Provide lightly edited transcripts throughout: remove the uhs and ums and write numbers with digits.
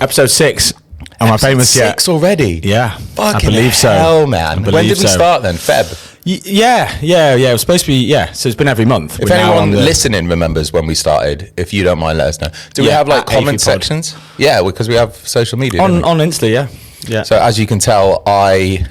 Episode 6. Am I famous yet? 6 already? Yeah. Fucking I believe so. hell, man. When did we start then? Feb? Yeah. It was supposed to be, so it's been every month. If anyone listening remembers when we started, if you don't mind, let us know. Do we have like comment sections? Yeah, because we have social media. On Insta, yeah. So as you can tell, I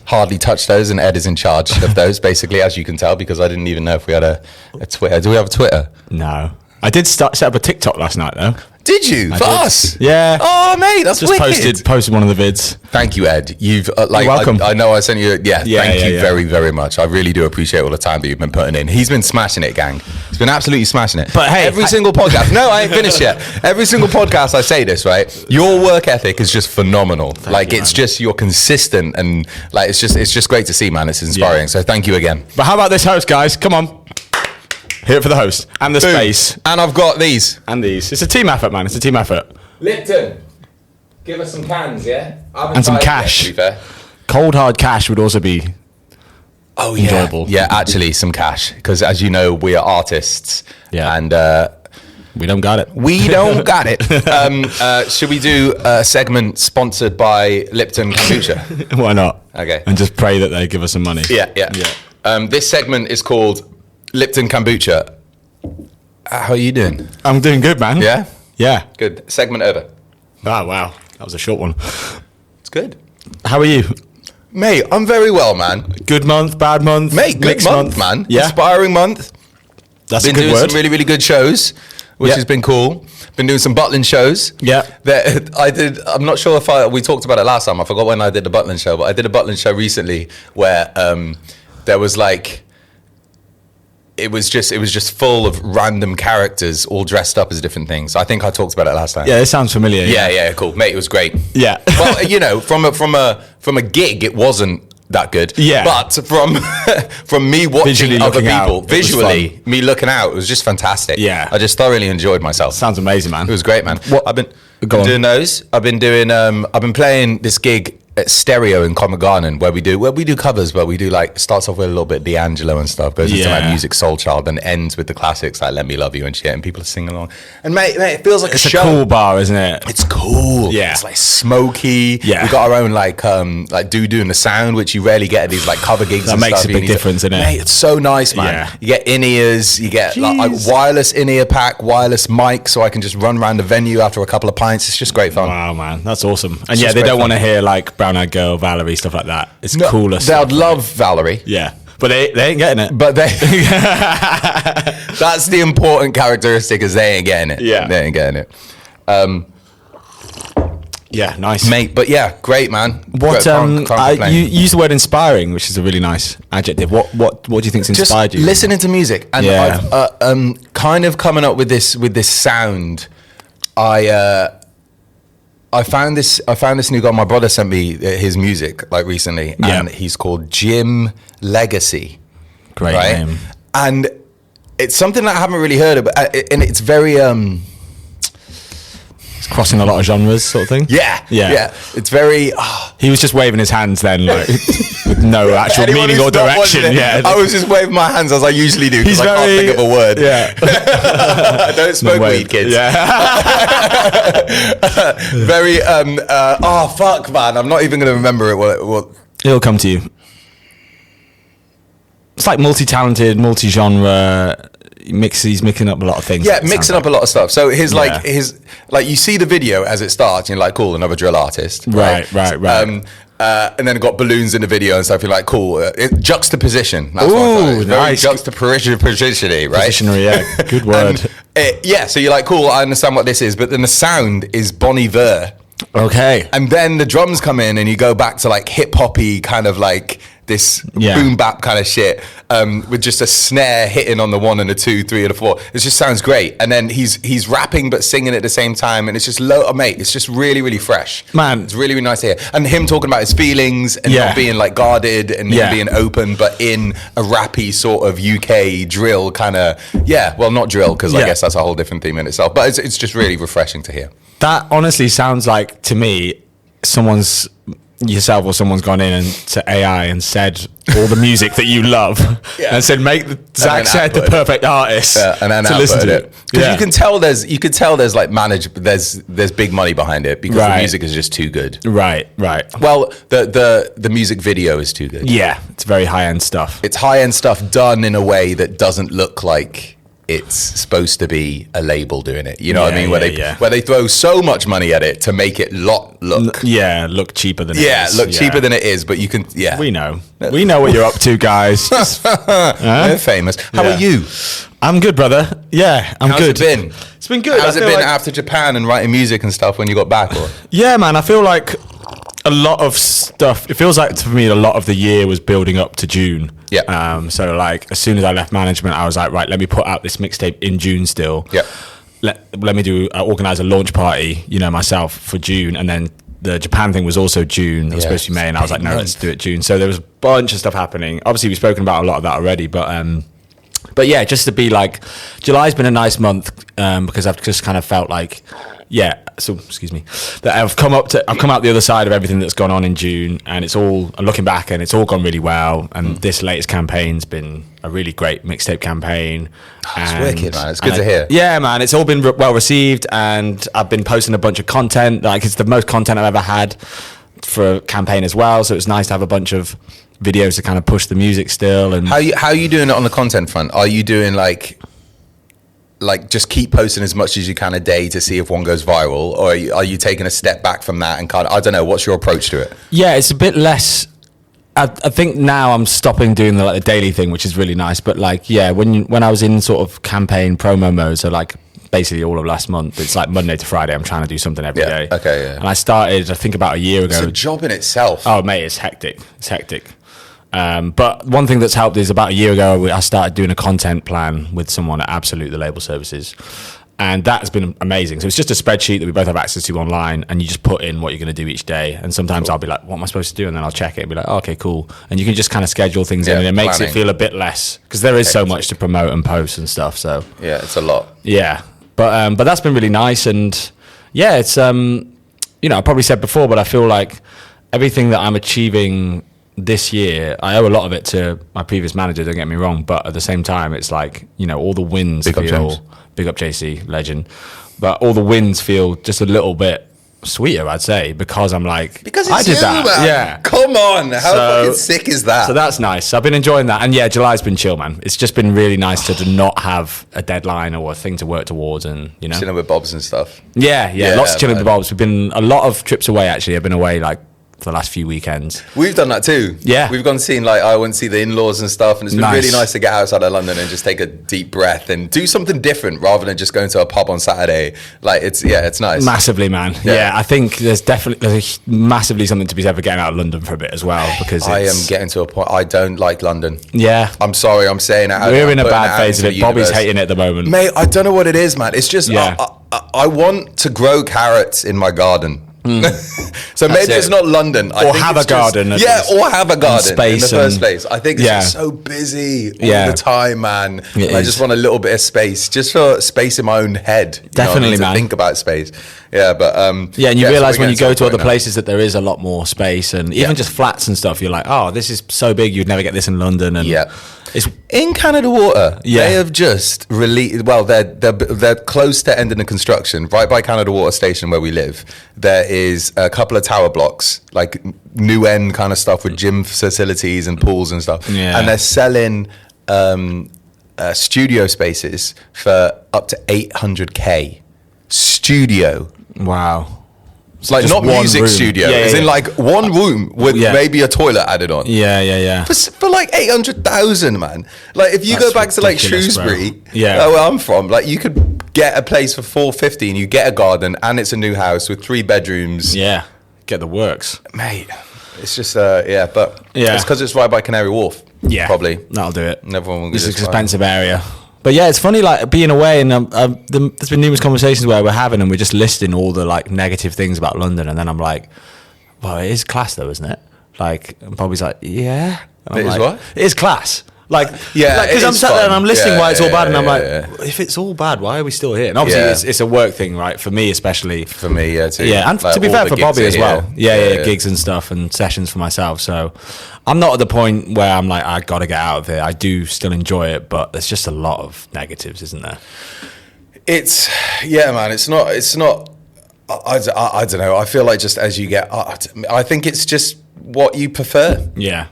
hardly touch those, and Ed is in charge of those, basically, as you can tell, because I didn't even know if we had a Twitter. Do we have a Twitter? No. I did set up a TikTok last night, though. Did you? For us? Yeah. Oh, mate, that's just wicked. posted one of the vids. Thank you, Ed. You've You're welcome. I know I sent you. Thank you very, very much. I really do appreciate all the time that you've been putting in. He's been smashing it, gang. He's been absolutely smashing it. But hey, every single podcast. No, I ain't finished yet. Every single podcast I say this, right? Your work ethic is just phenomenal. It's just you're consistent, and like it's just great to see, man. It's inspiring. Yeah. So thank you again. But how about this host, guys? Come on. Here for the host and the space. And I've got these. And these. It's a team effort, man. It's a team effort. Lipton, give us some cans, yeah? And some cash. Yet, to be fair. Cold, hard cash would also be enjoyable. Yeah, actually, some cash. Because as you know, we are artists. Yeah. And we don't got it. We don't got it. Should we do a segment sponsored by Lipton Kombucha? Why not? Okay. And just pray that they give us some money. Yeah. This segment is called Lipton Kombucha. How are you doing? I'm doing good, man. Yeah? Yeah. Good. Segment over. Oh, wow. That was a short one. It's good. How are you? Mate, I'm very well, man. Good month, bad month? Mate, good month, man. Yeah. Inspiring month. That's been a good doing word. some really, really good shows, which has been cool. Been doing some Butlin shows. Yeah. I'm not sure if we talked about it last time. I forgot when I did the Butlin show, but I did a Butlin show recently where there was like... It was just full of random characters all dressed up as different things. I think I talked about it last time. Yeah, it sounds familiar. Yeah, cool. Mate, it was great. Yeah. Well, from a gig, it wasn't that good. Yeah. But from me watching other people, visually, me looking out, it was just fantastic. Yeah. I just thoroughly enjoyed myself. Sounds amazing, man. It was great, man. What? I've been doing those. I've been playing this gig at Stereo in Covent Garden where we do covers, but we do like starts off with a little bit D'Angelo and stuff, goes into like Music Soul Child, and ends with the classics like Let Me Love You and shit, and people are singing along. And mate, it feels like it's a show. a cool bar, isn't it? It's cool. Yeah. It's like smoky. Yeah. We got our own like doo-doo in the sound, which you rarely get at these like cover gigs. That makes a big difference, doesn't it? Mate, it's so nice, man. Yeah. You get in-ears, you get like wireless in-ear pack, wireless mic, so I can just run around the venue after a couple of pints. It's just great fun. Wow, man. That's awesome. And they don't want to hear like Brown Eyed Girl, Valerie, stuff like that. It's cooler stuff. They'd love Valerie. Yeah. But they ain't getting it. But that's the important characteristic, is they ain't getting it. Yeah. They ain't getting it. Yeah, nice. Mate, but yeah, great, man. What you use the word inspiring, which is a really nice adjective. What do you think's inspired you? Listening to music, and I've kind of coming up with this sound. I found this new guy. My brother sent me his music like recently, and he's called Jim Legacy. Great name. And it's something that I haven't really heard of, and it's very it's crossing a lot of genres, sort of thing. Yeah. It's very. He was just waving his hands then, like with no actual meaning or direction. Yeah, I was just waving my hands as I usually do because I can't think of a word. Yeah, I don't smoke weed, kids. Yeah. Very. Fuck, man! I'm not even going to remember it. What? It'll come to you. It's like multi-talented, multi-genre. He's mixing up a lot of things. Yeah, mixing up a lot of stuff. So his you see the video as it starts, and you're like, cool, another drill artist. Right. And then it got balloons in the video and stuff. You're like, cool. Juxtaposition. That's Ooh, nice. Juxtapositionary, right? Positionary, yeah. Good word. So you're like, cool, I understand what this is. But then the sound is Bon Iver. Okay. And then the drums come in and you go back to like hip-hoppy kind of like this boom bap kind of shit, with just a snare hitting on the 1 and the 2, 3 and the 4. It just sounds great. And then he's rapping but singing at the same time, and it's just mate, it's just really, really fresh. Man. It's really, really nice to hear. And him talking about his feelings and not being like guarded and him being open, but in a rappy sort of UK drill kind of, well, not drill, because I guess that's a whole different theme in itself, but it's just really refreshing to hear. That honestly sounds like, to me, someone's yourself or someone's gone in and to AI and said all the music that you love and said Zach said the perfect artist and then to listen to it. Because you can tell there's like there's big money behind it because the music is just too good. Right. Well, the music video is too good. Yeah, it's very high end stuff. It's high end stuff done in a way that doesn't look like it's supposed to be a label doing it. You know what I mean? Where they throw so much money at it to make it look cheaper than it is. Look cheaper than it is, but you can we know what you're up to, guys. They're famous. How are you? I'm good, brother. Yeah, I'm good. How's it been? It's been good. How's it been after Japan and writing music and stuff when you got back? Or? Yeah, man, I feel like a lot of stuff, it feels like for me a lot of the year was building up to June. Yeah. So like as soon as I left management, I was like, right, let me put out this mixtape in June still. Yeah. Let me organize a launch party, myself for June, and then the Japan thing was also June. It was supposed to be May, and I was like, no, let's do it June. So there was a bunch of stuff happening. Obviously, we've spoken about a lot of that already, but yeah, just to be like, July's been a nice month because I've just kind of felt like, that I've come out the other side of everything that's gone on in June, and I'm looking back and it's all gone really well. And this latest campaign's been a really great mixtape campaign. It's wicked, man. It's good to hear. Yeah, man. It's all been well received, and I've been posting a bunch of content. Like, it's the most content I've ever had for a campaign as well. So it's nice to have a bunch of videos to kind of push the music still. And how are you doing it on the content front? Are you doing like just keep posting as much as you can a day to see if one goes viral, or are you taking a step back from that and kind of, I don't know, what's your approach to it? Yeah, it's a bit less. I think now I'm stopping doing the daily thing, which is really nice. But when I was in sort of campaign promo mode, so like basically all of last month, it's like Monday to Friday, I'm trying to do something every day. Okay, yeah. And I started, I think about a year ago. It's a job in itself. Oh, mate, it's hectic. But one thing that's helped is about a year ago, I started doing a content plan with someone at Absolute, the label services. And that has been amazing. So it's just a spreadsheet that we both have access to online, and you just put in what you're going to do each day. And sometimes I'll be like, what am I supposed to do? And then I'll check it and be like, oh, okay, cool. And you can just kind of schedule things in, and it makes it feel a bit less, because there is so much to promote and post and stuff. So yeah, it's a lot. Yeah. But that's been really nice. And yeah, it's, I probably said before, but I feel like everything that I'm achieving this year, I owe a lot of it to my previous manager, don't get me wrong, but at the same time, it's like, all the wins big up JC, legend, but all the wins feel just a little bit sweeter, I'd say, because I'm like, because I did that. Man. Yeah. Come on. How fucking sick is that? So that's nice. I've been enjoying that. And yeah, July's been chill, man. It's just been really nice to not have a deadline or a thing to work towards, and, chilling with Bobs and stuff. Yeah, lots of chilling with Bobs. We've been a lot of trips away, actually. I've been away like for the last few weekends. We've done that too. Yeah. We've gone seeing, I went to see the in-laws and stuff, and it's been really nice to get outside of London and just take a deep breath and do something different rather than just going to a pub on Saturday. Like, it's nice. Massively, man. Yeah, I think there's massively something to be said for getting out of London for a bit as well, because I am getting to a point, I don't like London. Yeah. I'm sorry, I'm saying it. We're in a bad phase of it. Bobby's hating it at the moment. Mate, I don't know what it is, man. It's just, I want to grow carrots in my garden. So maybe it's not London. Or have a garden. Or have a garden in the first place. I think it's just so busy all the time, man. I just want a little bit of space, just for space in my own head. Definitely, man. To think about space. Yeah, but and you realise when you go to other places that there is a lot more space, and even just flats and stuff. You're like, oh, this is so big. You'd never get this in London. And it's in Canada Water. They have just released. Well, they're close to ending the construction right by Canada Water Station where we live. There is a couple of tower blocks, like new end kind of stuff with gym facilities and pools and stuff. Yeah. And they're selling studio spaces for up to 800K. Studio. Wow. It's like not music room. Studio. It's in like one room with maybe a toilet added on. Yeah. For like 800,000, man. Like if you go back to like Shrewsbury, where I'm from, like you could get a place for 450 and you get a garden and it's a new house with 3 bedrooms. Yeah. Get the works. Mate, it's just, but it's because it's right by Canary Wharf. Yeah. Probably. That'll do it. Everyone will It's an expensive area. But yeah, it's funny, like being away, and there's been numerous conversations where we're having, and we're just listing all the like negative things about London, and then I'm like, well, it is class though, isn't it? Like, and Bobby's like, yeah. It is what? It is class. Like, because I'm sat there and I'm listening why it's all bad, and I'm like, if it's all bad, why are we still here? And obviously, it's a work thing, right? For me, especially. For me, too. Yeah, and like, to be fair, for Bobby as well. Yeah, gigs and stuff and sessions for myself. So I'm not at the point where I'm like, I got to get out of here. I do still enjoy it, but there's just a lot of negatives, isn't there? It's man. It's not. I don't know. I feel like just as you get, I think it's just what you prefer. Yeah.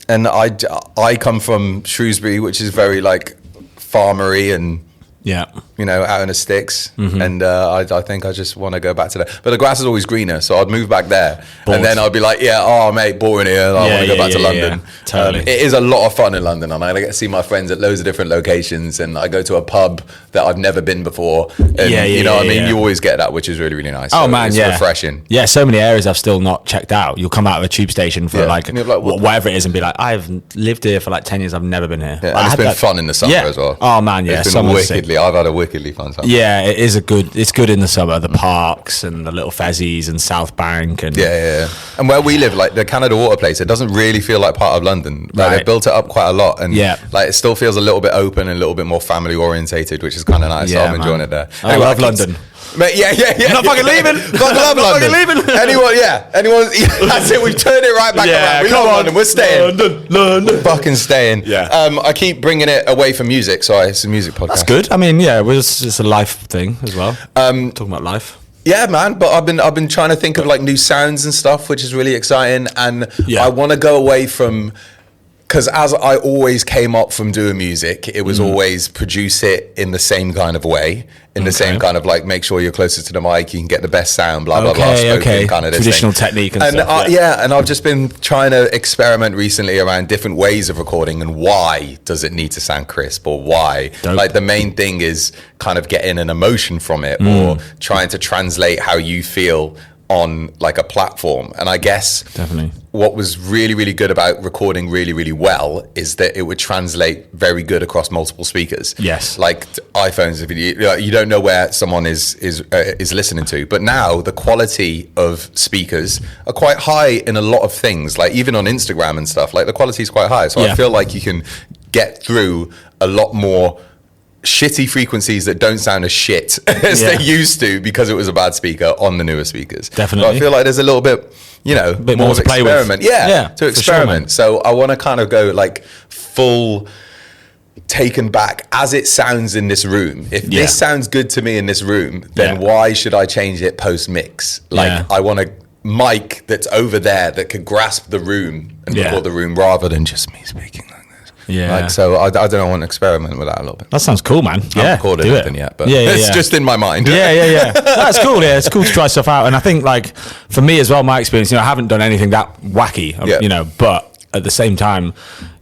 And I come from Shrewsbury, which is very like farmery and out in the sticks. And I think I just want to go back to that. But the grass is always greener, so I'd move back there. And then I'd be like, mate, boring here. I want to go back to London. Yeah. Totally. It is a lot of fun in London, and I get to see my friends at loads of different locations. And I go to a pub that I've never been before. And, you know what I mean? You always get that, which is really, really nice. It's refreshing. Yeah, so many areas I've still not checked out. You'll come out of a tube station for whatever it is and be like, I've lived here for like 10 years. I've never been here. Yeah, and it's been fun in the summer as well. Oh man, yeah. It's been wickedly. I've had a wickedly fun summer. Yeah, it is it's good in the summer. The parks and the little fezzies and South Bank and and where we live, like the Canada Water place, it doesn't really feel like part of London. Like they built it up quite a lot, and like it still feels a little bit open and a little bit more family orientated, which is kind of nice. So I'm enjoying it there. I love London. Mate, I'm not fucking leaving. Fucking love London. Fucking leaving. Anyone? That's it. We've turned it right back around. We love London. We're staying. London. We're fucking staying. Yeah. I keep bringing it away from music. Sorry, it's a music podcast. That's good. I mean, it's a life thing as well. Talking about life. Yeah, man. But I've been trying to think of like new sounds and stuff, which is really exciting. And I want to go away from. Because as I always came up from doing music, it was always produce it in the same kind of way, in the same kind of like make sure you're closer to the mic, you can get the best sound, blah, blah, blah. Kind of traditional technique and stuff. And I've just been trying to experiment recently around different ways of recording and why does it need to sound crisp or why. Like the main thing is kind of getting an emotion from it or trying to translate how you feel on like a platform. And I guess definitely what was really, really good about recording really, really well is that it would translate very good across multiple speakers. Yes. Like iPhones, if you don't know where someone is listening to, but now the quality of speakers are quite high in a lot of things, like even on Instagram and stuff, like the quality is quite high. So I feel like you can get through a lot more shitty frequencies that don't sound as shit as they used to because it was a bad speaker on the newer speakers. Definitely. So I feel like there's a little bit, bit more to play experiment. With. To experiment. So I want to kind of go like full taken back as it sounds in this room. If this sounds good to me in this room, then why should I change it post mix? Like I want a mic that's over there that could grasp the room and record the room rather than just me speaking. So I don't know, I want to experiment with that a little bit. That sounds cool, man. I haven't recorded anything yet, but it's just in my mind. That's cool. Yeah, it's cool to try stuff out. And I think like for me as well, my experience, I haven't done anything that wacky, but at the same time,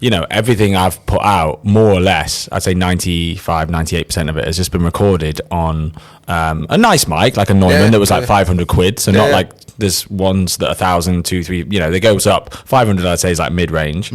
everything I've put out, more or less, I'd say 95, 98% of it has just been recorded on a nice mic, like a Neumann that was like 500 quid. So not like there's ones that are 1,000, 2,000, 3, they goes up. 500 I'd say is like mid-range.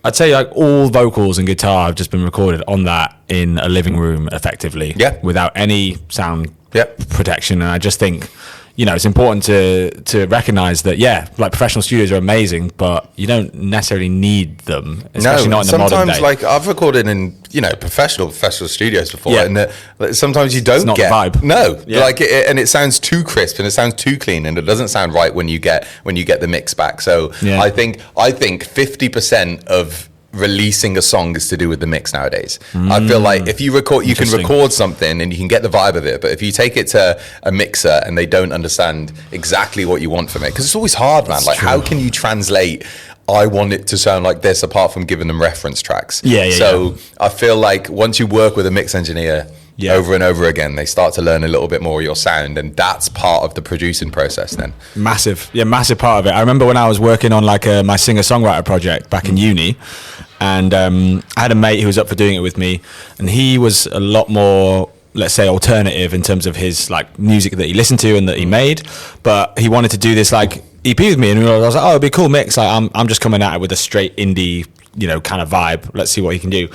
I'd say like all vocals and guitar have just been recorded on that in a living room effectively, without any sound protection. And I just think, it's important to recognize that, like professional studios are amazing, but you don't necessarily need them, especially not in the modern day. Sometimes, like I've recorded in, professional studios before, and sometimes you don't get the vibe. No, and it sounds too crisp and it sounds too clean, and it doesn't sound right when you get the mix back. So I think 50% of releasing a song is to do with the mix nowadays. I feel like if you record, you can record something and you can get the vibe of it, but if you take it to a mixer and they don't understand exactly what you want from it, because it's always hard, man. Like how can you translate I want it to sound like this apart from giving them reference tracks? So I feel like once you work with a mix engineer over and over again, they start to learn a little bit more of your sound, and that's part of the producing process then. Massive part of it. I remember when I was working on like my singer-songwriter project back in uni, and I had a mate who was up for doing it with me, and he was a lot more, let's say, alternative in terms of his like music that he listened to and that he made, but he wanted to do this like EP with me, and I was like, oh, it'd be a cool mix. Like I'm just coming at it with a straight indie, kind of vibe. Let's see what he can do.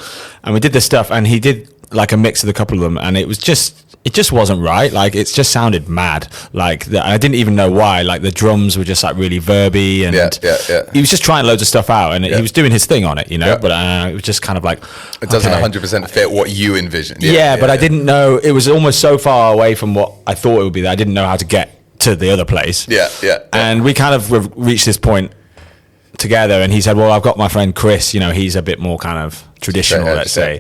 And we did this stuff, and he did like a mix of the couple of them, and it just wasn't right. Like it just sounded mad. Like I didn't even know why. Like the drums were just like really verby, and he was just trying loads of stuff out, and he was doing his thing on it, you know. But it was just kind of like it doesn't 100% fit what you envisioned. But I didn't know, it was almost so far away from what I thought it would be that I didn't know how to get to the other place. And we kind of reached this point together, and he said, well, I've got my friend Chris, you know, he's a bit more kind of traditional, let's say.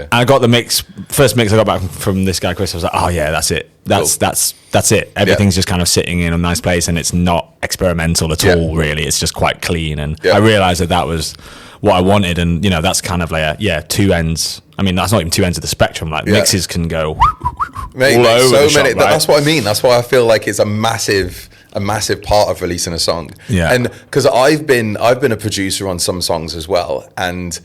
And I got the first mix I got back from this guy Chris. I was like, oh yeah, that's it. That's it. Everything's just kind of sitting in a nice place, and it's not experimental at all, really. It's just quite clean, and I realized that was what I wanted, and you know, that's kind of like two ends. I mean, that's not even two ends of the spectrum. Like mixes can go all over the shop, right? That's what I mean. That's why I feel like it's a massive part of releasing a song. And because I've been a producer on some songs as well, and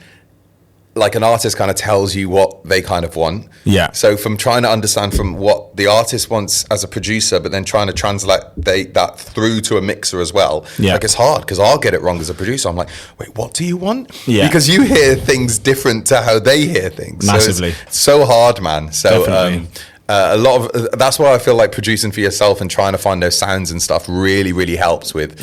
like an artist kind of tells you what they kind of want. So from trying to understand from what the artist wants as a producer, but then trying to translate that through to a mixer as well. Like it's hard, because I'll get it wrong as a producer. I'm like, wait, what do you want? Because you hear things different to how they hear things. Massively. So it's so hard, man. So a lot of that's why I feel like producing for yourself and trying to find those sounds and stuff really, really helps with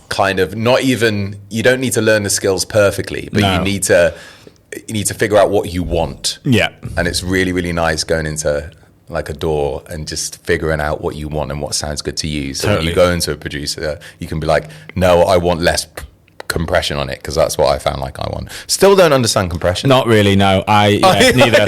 kind of not even, you don't need to learn the skills perfectly, but you need to figure out what you want. And it's really, really nice going into like a door and just figuring out what you want and what sounds good to you. So when you go into a producer, you can be like, no, I want less compression on it, because that's what I found like I want. Still don't understand compression. Not really, no. Neither.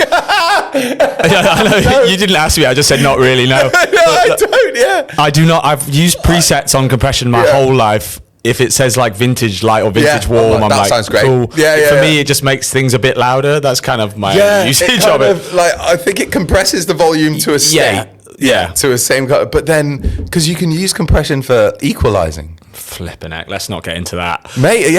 I know, you didn't ask me. I just said not really, no. I don't. I do not. I've used presets on compression my whole life. If it says like vintage light or vintage warm, I'm that like, sounds great. Cool. For me, it just makes things a bit louder. That's kind of my usage of it. Like, I think it compresses the volume to a state. To a same kind of, but then because you can use compression for equalizing. Flipping heck, let's not get into that, mate.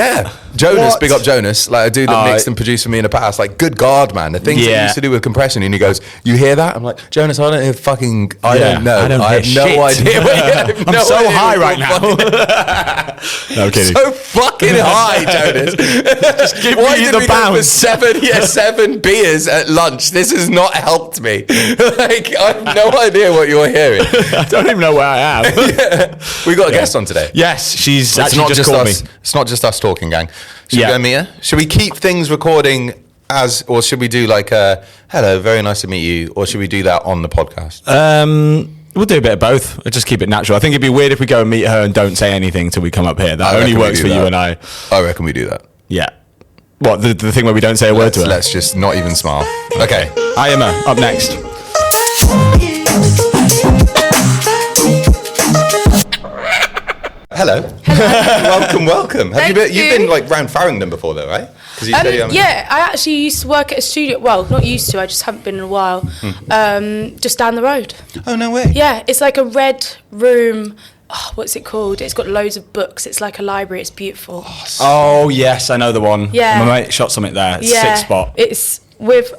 Jonas, big up Jonas, like a dude that mixed and produced for me in the past. Like, good God, man, the things he used to do with compression, and he goes, "You hear that?" I'm like, Jonas, I don't hear fucking. I don't know. I have no idea. I'm so high right now. No kidding. So fucking high, Jonas. Just give me the bounce. 7 beers at lunch. This has not helped me. Like, I have no idea what you're hearing. I don't even know where I am. We got a guest on today. Yes, she's actually not just called me. It's not just us talking, gang. Should we go meet her? Should we keep things recording or should we do like a hello, very nice to meet you, or should we do that on the podcast? We'll do a bit of both. We'll just keep it natural. I think it'd be weird if we go and meet her and don't say anything till we come up here. That only works for you and I. I reckon we do that. Yeah. What, the thing where we don't say a word to her? Let's just not even smile. Okay. IYAMAH, up next. Hello. welcome. You've been like round Farringdon before though, right? I actually used to work at a studio. Well, not used to. I just haven't been in a while. Just down the road. Oh, no way. Yeah, it's like a red room. Oh, what's it called? It's got loads of books. It's like a library. It's beautiful. Oh yes, I know the one. Yeah, my mate shot something there. It's 6 spot. It's with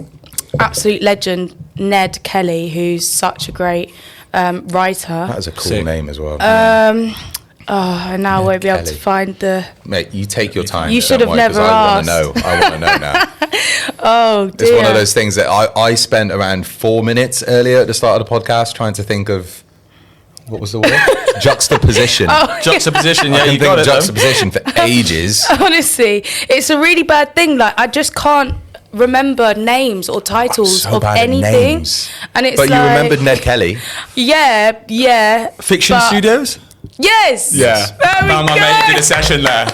absolute legend Ned Kelly, who's such a great writer. That is a cool name as well. I now won't be able to find the... Mate, you take your time. You should have never asked. I want to know now. Oh, dear. It's one of those things that I spent around 4 minutes earlier at the start of the podcast trying to think of... What was the word? Juxtaposition. Juxtaposition, I can think of juxtaposition for ages. Honestly, it's a really bad thing. Like, I just can't remember names or titles of anything. Names. And it's but you remembered Ned Kelly? Yeah. Fiction Studios? Yes. Yeah. My mate did a session there.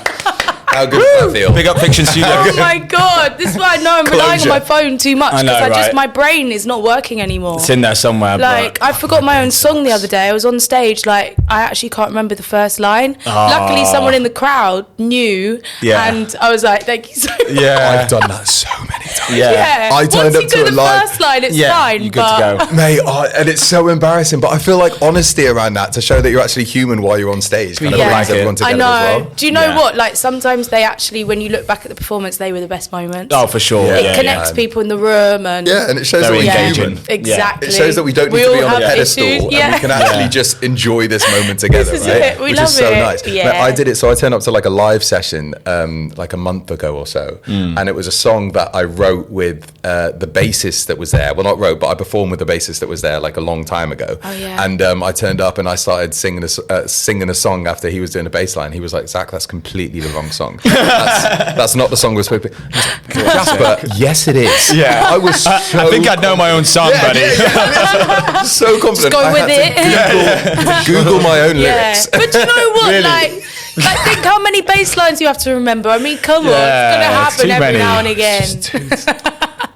How good does that feel? Big up Fiction Studio. Oh my God. This is why I know I'm relying on my phone too much, because my brain is not working anymore. It's in there somewhere. Like, I forgot my own song the other day. I was on stage, like, I actually can't remember the first line. Luckily, someone in the crowd knew, and I was like, thank you so much. Yeah. I've done that so many times. Yeah. I turned up to a live. Once you do the first line, it's fine. You're good to go. Mate, and it's so embarrassing, but I feel like honesty around that to show that you're actually human while you're on stage kind of brings everyone together as well. Do you know what? Like, sometimes they actually, when you look back at the performance, they were the best moments. Oh, for sure. It connects people in the room, and it shows that we're human. Exactly. It shows that we don't need to be on a pedestal, and we can actually just enjoy this moment together, right? We love it. So nice. Yeah. I did it. So I turned up to like a live session like a month ago or so, and it was a song that I wrote wrote with the bassist that was there. Well, not wrote, but I performed with the bassist that was there like a long time ago. Oh, yeah. And I turned up and I started singing a song after he was doing a bass line. He was like, Zach, that's completely the wrong song. That's not the song we're supposed to be. Jasper, yes, it is. Yeah. I was so I think I'd know my own song, buddy. so confident. Just go with it. Google my own lyrics. But you know what? Really? Like think how many bass lines you have to remember. I mean, come on, Yeah, it's gonna happen every now and again.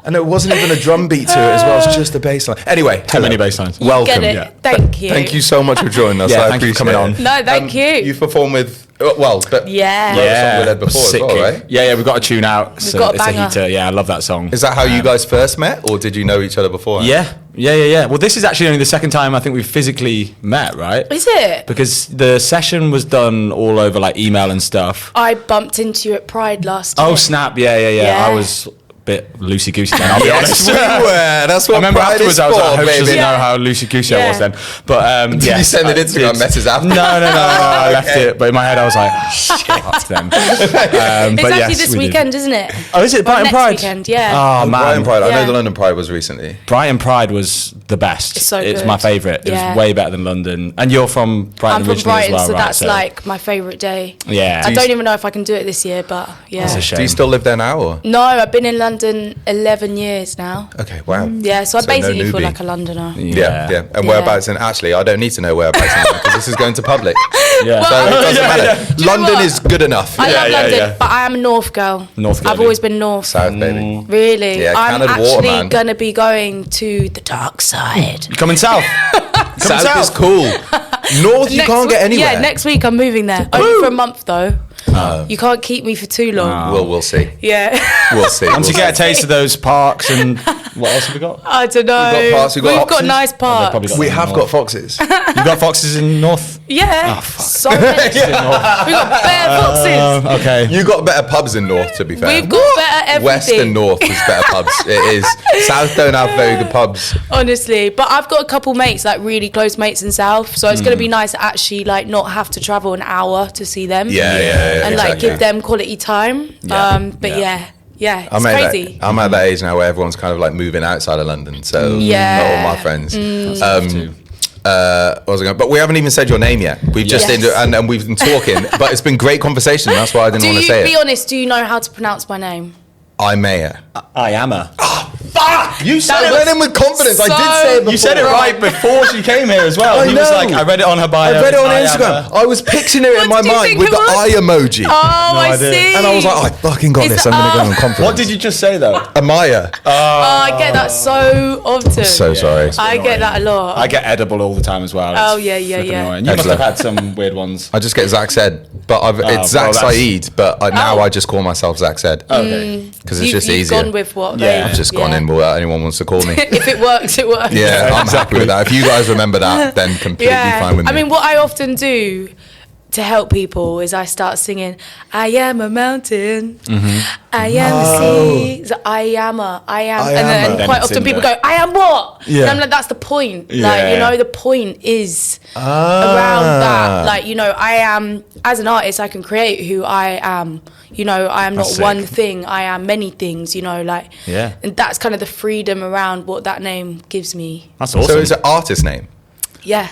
And it wasn't even a drum beat to it as well. It's just a bass line. Anyway, Too many bass lines. welcome. Get it? Thank you. Thank you so much for joining us. Yeah, I thank you appreciate for coming it. on. No, thank you. You've performed with, but Yeah. wrote a song with Ed before as well, right? Yeah, we've got a tune out. We've got a it's banger. a heater. Yeah, I love that song. Is that how you guys first met, or did you know each other before? Yeah. Well, this is actually only the second time I think we've physically met, right? Is it? Because the session was done all over like email and stuff. I bumped into you at Pride last year. Oh snap! Yeah. Yeah. I was a bit loosey goosey then. I'll be Yes, honest. we were. That's what I remember Pride afterwards is I was like, I for, hope she doesn't baby. know how loosey goosey I Yeah. was then. But Did yes, you send an I Instagram did. message after? No, I left Okay. it. But in my head I was like, shit. Then. It's but actually yes, this we did. weekend, isn't it? Oh, is it Brighton next Pride? weekend, yeah. Oh man, Brighton Pride. I know Yeah. the London Pride was recently. Brighton Pride was the best. It's so It's good. my favourite. It Yeah. was way better than London. And you're from Brighton I'm from originally Brighton, as well, so right? that's like my favourite day. Yeah. I Do don't even know if I can do it this year, but yeah. That's a shame. Do you still live there now? Or? No, I've been in London 11 years now. Okay, wow. Yeah, so I no basically feel newbie. like a Londoner. Yeah. And whereabouts in? Actually, I don't need to know whereabouts in because this is going to public. Yeah. So it doesn't Yeah, matter. yeah. Do you know London what? is good enough. I love yeah, London, yeah. but I am a North girl. North girl, I've yeah. always been North. South, baby. Really? Yeah, I'm Canada actually water, man. going to be going to the dark side. You coming south? South is cool. North, you can't get anywhere. Yeah, next week I'm moving there. Only for a month though. You can't keep me for too long. We'll see. Yeah. We'll see. Once you We'll get a taste of those parks and what else have we got? I don't know. We've got parks, we've got We've foxes. got nice probably parks. got We them have north. got foxes. You got foxes in North? Yeah. Oh, fuck. So many. We got better foxes. Okay. You got better pubs in North, to be fair. We've got better everything. West and North is better pubs. It is. South don't have very good pubs. Honestly, but I've got a couple mates, like really close mates in South, so it's going to be nice to actually like not have to travel an hour to see them. Yeah. And like exactly. give them quality time. Yeah. But Yeah. yeah, it's I'm at crazy. I'm at that age now where everyone's kind of like moving outside of London. So Yeah. not all my friends. What was I going? But we haven't even said your name yet. We've just Yes. and we've been talking, but it's been great conversation. That's why I didn't Do want to you, say be it. honest, do you know how to pronounce my name? IYAMAH. IYAMAH. You said That it was went in with confidence. I did so- say it before. You said it right before she came here as well. I He was know. like, I read it on her bio. I read it on IYAMAH. Instagram. I was picturing it in my What did you mind think with it the was? eye emoji. Oh, I idea. see. And I was like, oh, I fucking got It's- this. I'm going to go in confidence. What did you just say though? Amaya. Oh, I get that so often. So sorry. I get that a lot. I get edible all the time as well. Oh, It's yeah. flipping annoying. You Excellent. must have had some weird ones. I just get Zach said, but it's Zach well, that's- Saeed, but now Oh. I just call myself Zach said. Okay. Because it's You've- just you've easier. gone with what Yeah. they- I've just gone in without anyone wants to call me. If it works, it works. Yeah, I'm happy with that. If you guys remember that, then completely fine with me. I mean, what I often do to help people is I start singing, I am a mountain, I am a sea. So I am. And then Then quite it's often in people there. go, I am what? Yeah. And I'm like, that's the point. Yeah. Like, you know, the point is around that. Like, you know, I am, as an artist, I can create who I am. You know, I am not That's one sick. thing, I am many things, you know, like, Yeah. and that's kind of the freedom around what that name gives me. That's awesome. So it's an artist name. Yeah.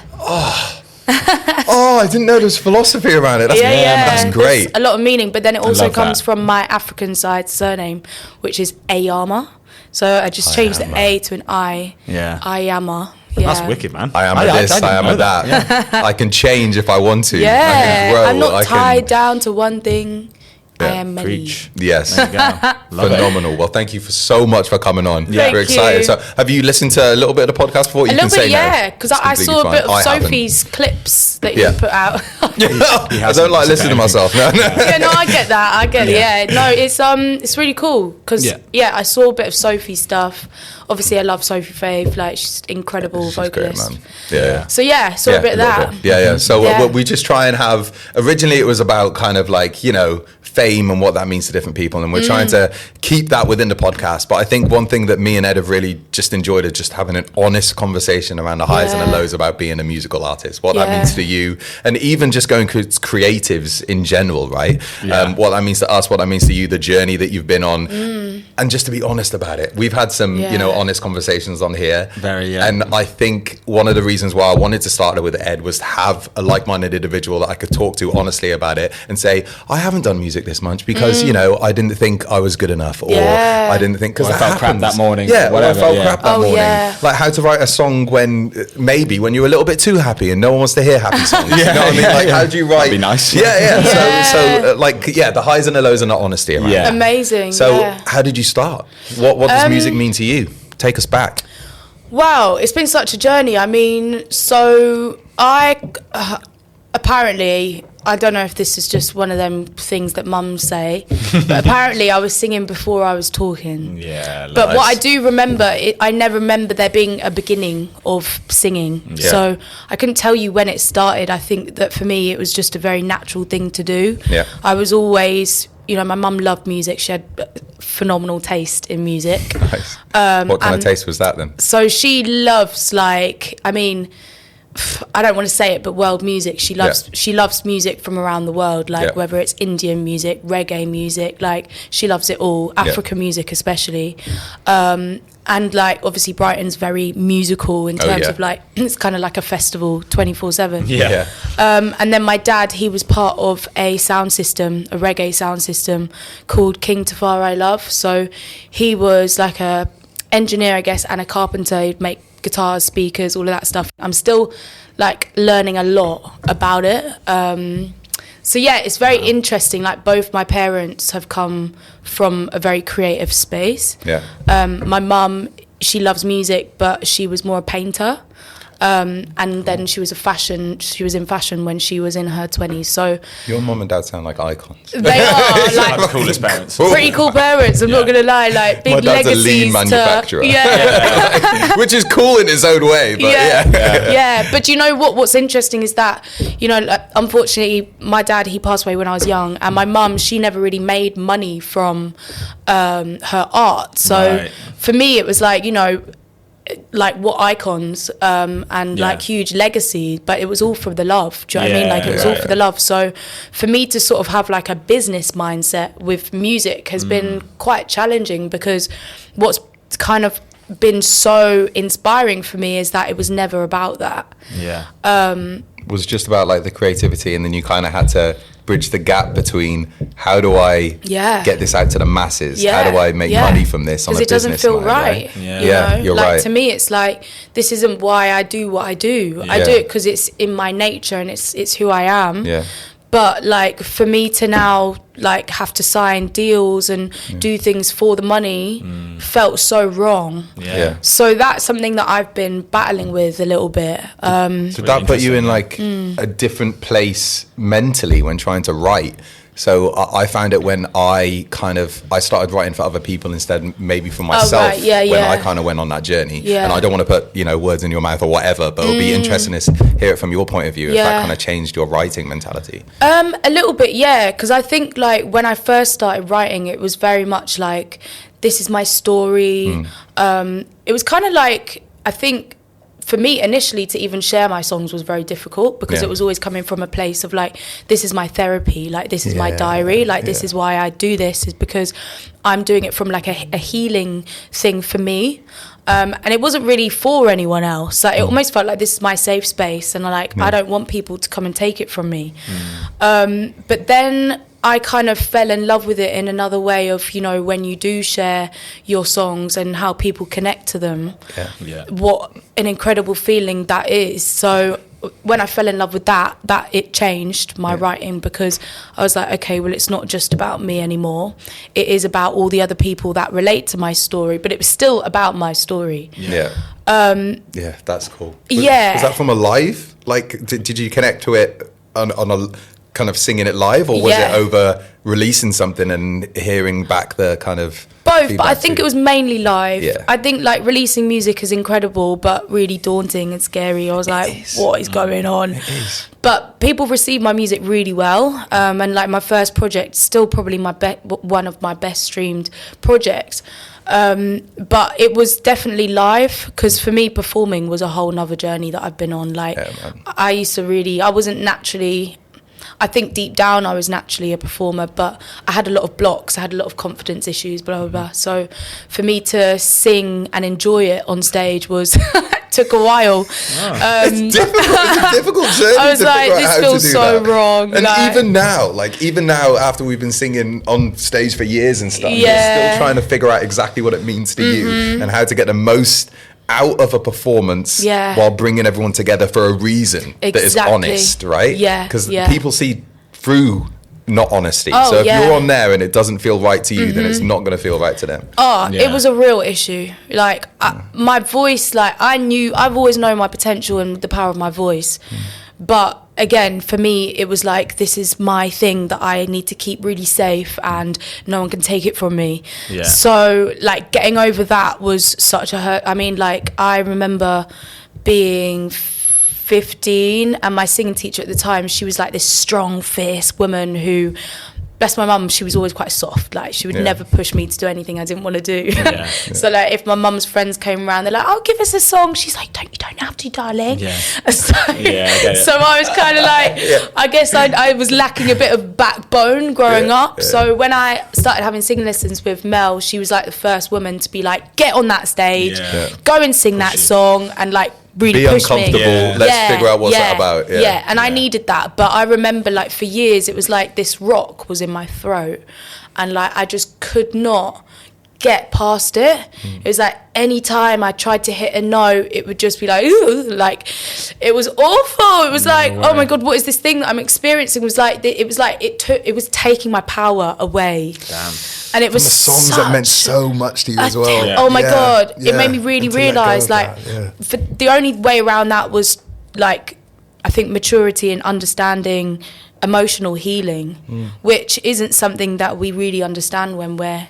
Oh, I didn't know there was philosophy around it. That's, that's There's great. a lot of meaning, but then it also love comes that. from my African side surname, which is IYAMAH. So I just changed the A to an I. Yeah. IYAMAH. Yeah. That's wicked, man. I am a this, didn't I am know a that. I can change if I want to. I Yeah, can grow. I'm not I can- tied down to one thing. I Yeah, am many. Preach. Yes. There you go. Love it. Phenomenal. Well, thank you for so much for coming on. Thank We're excited. you. So, have you listened to a little bit of the podcast before? A You little can say bit, no. yeah, because It's I saw a completely bit of fine. I haven't. Sophie's clips that Yeah. you put out. I don't like listening to myself. No, no. Yeah, no, I get that. I get it. Yeah, no, it's really cool because Yeah. I saw a bit of Sophie's stuff. Obviously, I love Sophie Faith. Like, she's incredible She's great, vocalist. man. Yeah. So yeah, saw a bit of little that. bit. Yeah. So Yeah. we just try and have. Originally, it was about kind of like, you know, fame and what that means to different people, and we're trying to keep that within the podcast. But I think one thing that me and Ed have really just enjoyed is just having an honest conversation around the highs and the Yeah. lows about being a musical artist, what that Yeah. means to you, and even just going to creatives in general, right? Yeah. What that means to us, what that means to you, the journey that you've been on, and just to be honest about it. We've had some, you know, honest conversations on here. Very, And I think one of the reasons why I wanted to start it with Ed was to have a like-minded individual that I could talk to honestly about it and say, I haven't done music this much because, you know, I didn't think I was good enough, or I didn't think, because I felt crap that morning. Yeah, whatever, or I felt crap that morning. Yeah. Like how to write a song when you're a little bit too happy and no one wants to hear happy songs. You know what I mean? Like, how do you write? That'd be nice. Yeah. So the highs and the lows are not honesty around. Yeah. Amazing. So how did you start? What does music mean to you? Take us back. Wow, it's been such a journey. I mean, so apparently, I don't know if this is just one of them things that mums say, but apparently I was singing before I was talking. Yeah. But what I do remember, I never remember there being a beginning of singing. Yeah. So I couldn't tell you when it started. I think that for me, it was just a very natural thing to do. Yeah. I was always, you know, my mum loved music. She had phenomenal taste in music. Nice. What kind of taste was that then? So she loves, like, I mean, I don't want to say it, but world music. She loves music from around the world, like whether it's Indian music, reggae music, like she loves it all, African music especially. And like obviously Brighton's very musical in terms of like, it's kind of like a festival 24/7. Yeah. And then my dad, he was part of a sound system, a reggae sound system called King Tafari Love. So he was like a engineer, I guess, and a carpenter. He'd make guitars, speakers, all of that stuff. I'm still like learning a lot about it. So yeah, it's very interesting. Like both my parents have come from a very creative space. Yeah. My mum, she loves music, but she was more a painter. And then she was in fashion when she was in her 20s. So Your mum and dad sound like icons. they are like the coolest parents. pretty cool parents. I'm not gonna lie, like big My dad's a legacies lean manufacturer. Yeah. Which is cool in its own way, but yeah. But you know what's interesting is that, you know, like, unfortunately my dad, he passed away when I was young, and my mum, she never really made money from her art. So for me it was like, you know, like what icons and like huge legacy, but it was all for the love. Do you know what I mean? Like it was all for the love. So for me to sort of have like a business mindset with music has been quite challenging, because what's kind of been so inspiring for me is that it was never about that. Was just about like the creativity, and then you kind of had to bridge the gap between how do I get this out to the masses? How do I make money from this on a business? Because it doesn't feel right. You're like, right. To me, it's like, this isn't why I do what I do. I do it because it's in my nature and it's who I am. Yeah. But like for me to now like have to sign deals and do things for the money felt so wrong. So that's something that I've been battling with a little bit. So that put you in like a different place mentally when trying to write. So I found it when I started writing for other people instead, maybe for myself, when I kind of went on that journey. And I don't want to put, you know, words in your mouth or whatever, but it'll be interesting to hear it from your point of view, if that kind of changed your writing mentality. A little bit, yeah, because I think like when I first started writing, it was very much like, this is my story. It was kind of like, I think, for me initially to even share my songs was very difficult, because it was always coming from a place of like, this is my therapy, like this is my diary, like this is why I do this, is because I'm doing it from like a healing thing for me. And it wasn't really for anyone else. Like, it almost felt like this is my safe space, and I don't want people to come and take it from me. But then I kind of fell in love with it in another way of, you know, when you do share your songs and how people connect to them, what an incredible feeling that is. So when I fell in love with that it changed my writing, because I was like, okay, well, it's not just about me anymore. It is about all the other people that relate to my story, but it was still about my story. That's cool. Was that from a live? Like, did you connect to it on a kind of singing it live, or was it over releasing something and hearing back the kind of both? But I think it was mainly live. I think like releasing music is incredible, but really daunting and scary. I was what is going on? But people received my music really well, and like my first project, still probably one of my best streamed projects. But it was definitely live, because for me performing was a whole nother journey that I've been on. Like I used to I wasn't naturally, I think deep down I was naturally a performer, but I had a lot of blocks. I had a lot of confidence issues, blah, blah, blah. So for me to sing and enjoy it on stage was took a while. It's difficult. It's a difficult journey. I was to like, figure out this how to feels do so that. wrong. And like, even now, after we've been singing on stage for years and stuff, you're still trying to figure out exactly what it means to you and how to get the most out of a performance while bringing everyone together for a reason that is honest, right? Yeah. Because people see through not honesty. So if you're on there and it doesn't feel right to you, then it's not going to feel right to them. It was a real issue. Like my voice, like I've always known my potential and the power of my voice. But again, for me, it was like, this is my thing that I need to keep really safe and no one can take it from me. Yeah. So like getting over that was such a hurt. I mean, like I remember being 15 and my singing teacher at the time, she was like this strong, fierce woman who, bless my mum, she was always quite soft. Like she would never push me to do anything I didn't want to do. So like if my mum's friends came around, they're like, "Oh, give us a song." She's like, "You don't have to, darling." So I was kind of like, I guess I was lacking a bit of backbone growing up. So when I started having singing lessons with Mel, she was like the first woman to be like, "Get on that stage, go and sing that song," and like really be push uncomfortable. me. Let's figure out what's that about. And I needed that. But I remember like for years it was like this rock was in my throat and like I just could not get past it. It was like any time I tried to hit a note, it would just be like, ooh, like it was awful. It was like, oh my God, what is this thing that I'm experiencing? It was taking my power away. Damn. And it was the songs that meant so much to you as well. Oh my God. It made me really realise like for the only way around that was like, I think maturity and understanding emotional healing, which isn't something that we really understand when we're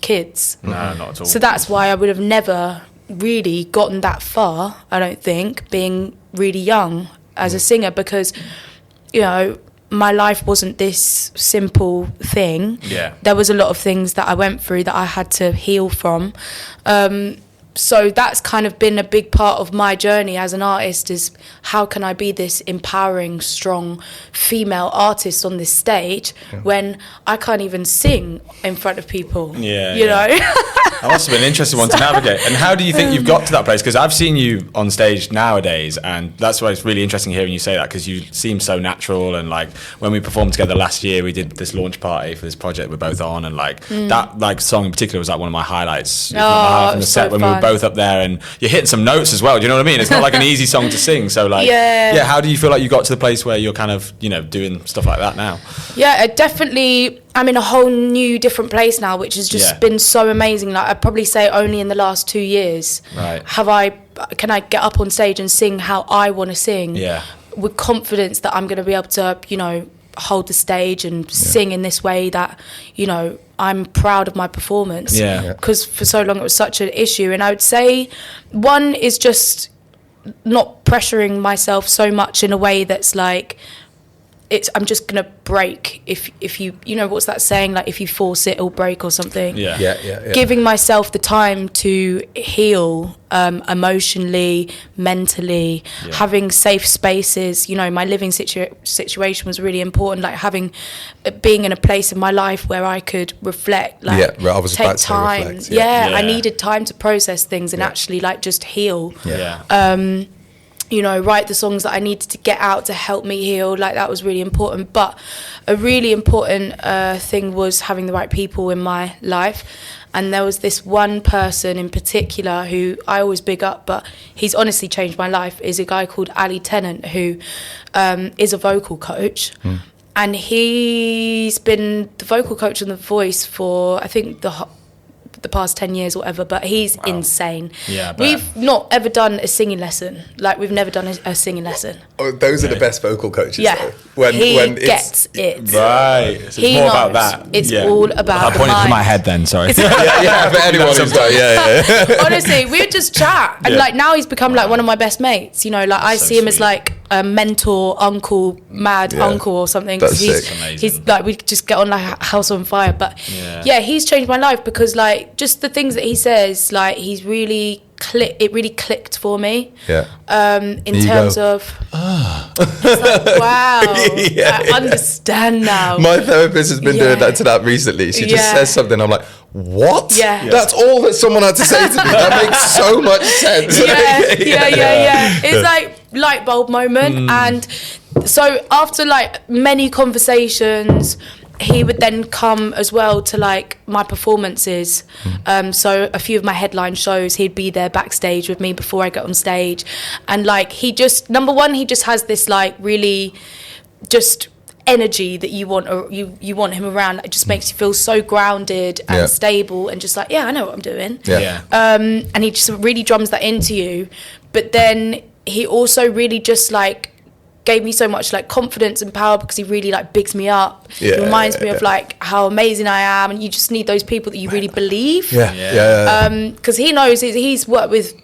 kids. No, not at all. So that's why I would have never really gotten that far, I don't think, being really young as a singer, because, you know, my life wasn't this simple thing. There was a lot of things that I went through that I had to heal from. So that's kind of been a big part of my journey as an artist, is how can I be this empowering, strong female artist on this stage when I can't even sing in front of people, you know? That must have been an interesting one to navigate. And how do you think you've got to that place? Because I've seen you on stage nowadays, and that's why it's really interesting hearing you say that, because you seem so natural. And like when we performed together last year, we did this launch party for this project we're both on, and like that like song in particular was like one of my highlights. From the set, when we were both up there, and you're hitting some notes as well. Do you know what I mean? It's not like an easy song to sing. So like, how do you feel like you got to the place where you're kind of, you know, doing stuff like that now? Yeah, definitely. I'm in a whole new, different place now, which has just been so amazing. Like I'd probably say only in the last 2 years can I get up on stage and sing how I want to sing with confidence that I'm going to be able to, you know, hold the stage and sing in this way that, you know, I'm proud of my performance. Because for so long it was such an issue. And I would say one is just not pressuring myself so much in a way that's like, I'm just gonna break if you know, what's that saying, like if you force it it'll break or something. Giving myself the time to heal emotionally, mentally, having safe spaces. You know, my living situation was really important, like being in a place in my life where I could reflect, like take time. I needed time to process things and actually like just heal. You know, write the songs that I needed to get out to help me heal. Like that was really important. But a really important thing was having the right people in my life. And there was this one person in particular who I always big up, but he's honestly changed my life, is a guy called Ali Tennant, who is a vocal coach. And he's been the vocal coach on The Voice for, I think, the past 10 years or whatever, but he's insane. We've not ever done a singing lesson. Like we've never done a singing lesson. Oh, those are the best vocal coaches. When he gets it. Right. So it's more about that. It's all about I pointed to my head then, sorry. For anyone who's like, honestly, we would just chat. And like now he's become like one of my best mates. You know, like I see him as like mentor, uncle, mad uncle or something. That's he's like, we just get on like a house on fire. But he's changed my life because like just the things that he says, like he's really it really clicked for me. In terms of it's like, wow, I understand now. My therapist has been doing that recently. She just says something, I'm like, what? That's all that someone had to say to me. That makes so much sense. It's like light bulb moment. And so after like many conversations, he would then come as well to like my performances. So a few of my headline shows, he'd be there backstage with me before I get on stage. And like, he just, number one, he just has this like really just energy that you want, or you want him around. It just makes you feel so grounded and stable and just like, I know what I'm doing. And he just really drums that into you. But then he also really just like gave me so much like confidence and power because he really like bigs me up. He reminds me of like how amazing I am, and you just need those people that you really believe. Because he knows he's worked with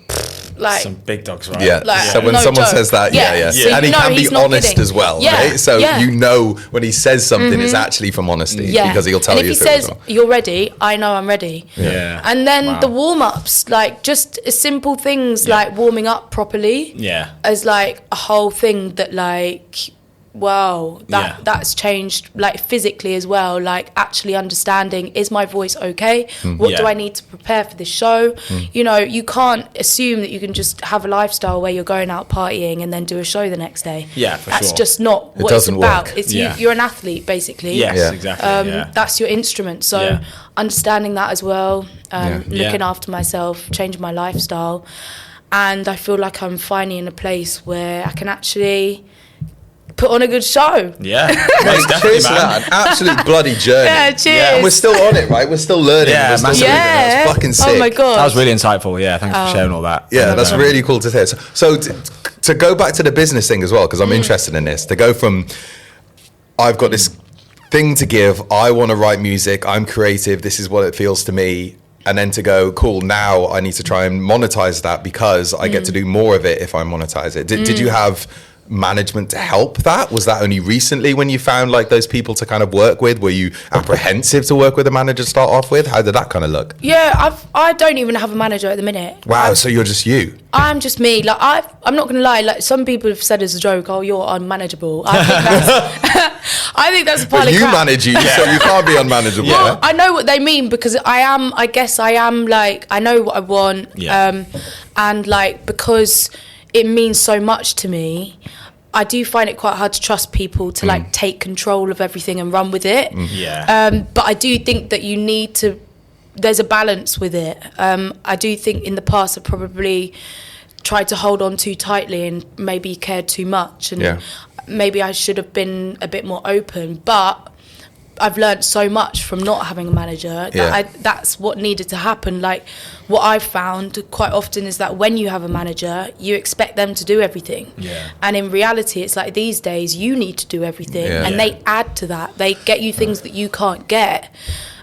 like some big dogs, right? Like, so when someone says that, So and he can be honest kidding as well, right? So you know when he says something, it's actually from honesty because he'll tell you. And if he says you're ready, I know I'm ready. And then the warm ups, like just simple things like warming up properly, as like a whole thing that like. Wow, that's changed like physically as well, like actually understanding, is my voice okay? What do I need to prepare for this show? You know, you can't assume that you can just have a lifestyle where you're going out partying and then do a show the next day. That's just not what it's about. It's you're an athlete basically. Exactly. That's your instrument. So understanding that as well, looking after myself, changing my lifestyle, and I feel like I'm finally in a place where I can actually put on a good show. Definitely, man. An absolute bloody journey. Cheers. And we're still on it, right? We're still learning. We're still moving. That's fucking sick. Oh my god, that was really insightful. Thanks for sharing all that. That's really cool to hear. So to go back to the business thing as well, because I'm interested in this. To go from, I've got this thing to give, I want to write music, I'm creative, this is what it feels to me, and then to go, cool, now I need to try and monetize that because I get to do more of it if I monetize it. Did you have management to help that? Was that only recently when you found like those people to kind of work with? Were you apprehensive to work with a manager to start off with? How did that kind of look? I don't even have a manager at the minute. Wow, so you're just you? I'm just me. Like I'm not gonna lie, like some people have said as a joke, oh, you're unmanageable. I think that's partly you crap. Manage you, so you can't be unmanageable. Well, I know what they mean because I guess I am like, I know what I want. And like, because it means so much to me, I do find it quite hard to trust people to like take control of everything and run with it. But I do think that you need to, there's a balance with it. I do think in the past I've probably tried to hold on too tightly and maybe cared too much, and maybe I should have been a bit more open, but I've learned so much from not having a manager that that's what needed to happen. Like what I've found quite often is that when you have a manager, you expect them to do everything. And in reality, it's like these days you need to do everything, and they add to that. They get you things that you can't get,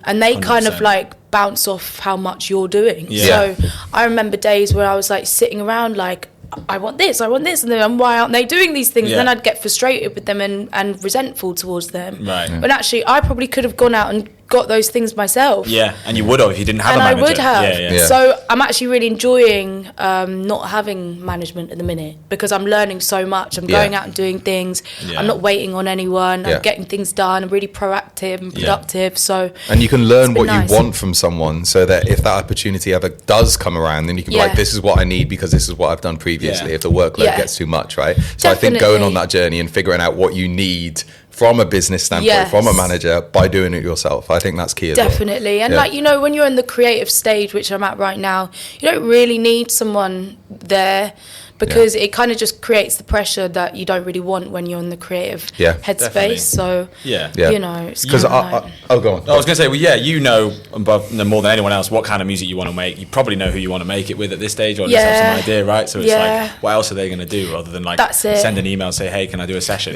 and they 100%. Kind of like bounce off how much you're doing. So I remember days where I was like sitting around like, I want this, and then why aren't they doing these things? And then I'd get frustrated with them and resentful towards them. But actually, I probably could have gone out and got those things myself. And you would have if you didn't have a manager. And I would have. So I'm actually really enjoying not having management at the minute because I'm learning so much. I'm going out and doing things. I'm not waiting on anyone. I'm getting things done. I'm really proactive and productive. So and you can learn what you want from someone, so that if that opportunity ever does come around, then you can be like, this is what I need because this is what I've done previously. If the workload gets too much, right? So I think going on that journey and figuring out what you need from a business standpoint, from a manager, by doing it yourself, I think that's key as Definitely. well. And like, you know, when you're in the creative stage, which I'm at right now, you don't really need someone there because it kind of just creates the pressure that you don't really want when you're in the creative headspace. So you know, it's because go on. I was going to say, well, you know more than anyone else what kind of music you want to make. You probably know who you want to make it with at this stage, or at least have some idea, right? So it's like, what else are they going to do other than like send an email and say, hey, can I do a session?